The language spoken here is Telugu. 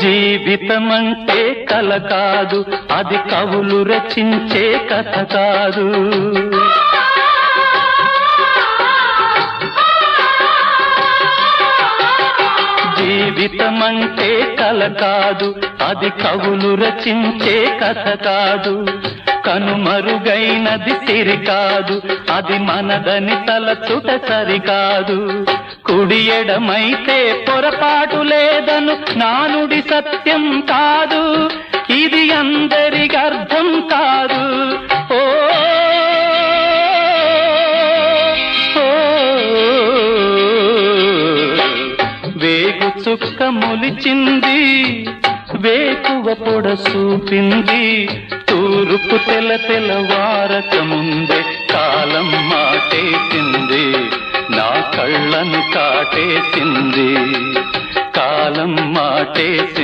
జీవితమంటే కల కాదు, అది కవులు రచించే కథ కాదు. జీవితమంటే కల కాదు, అది కవులు రచించే కథ కాదు. కనుమరుగైనది సిరి కాదు, అది మనదని తలచుట సరికాదు. కుడి ఎడమైతే పొరపాటు లేదను నానుడి సత్యం కాదు, ఇది అందరికి అర్థం కాదు. ఓ వేగు చుక్క మొలిచింది, వేకువ పొడ చూపింది, తూర్పు తెల్లవారక ముందే కాలం మాటేసింది, నా కళ్ళను కాటేసింది, కాలం మాటేసింది.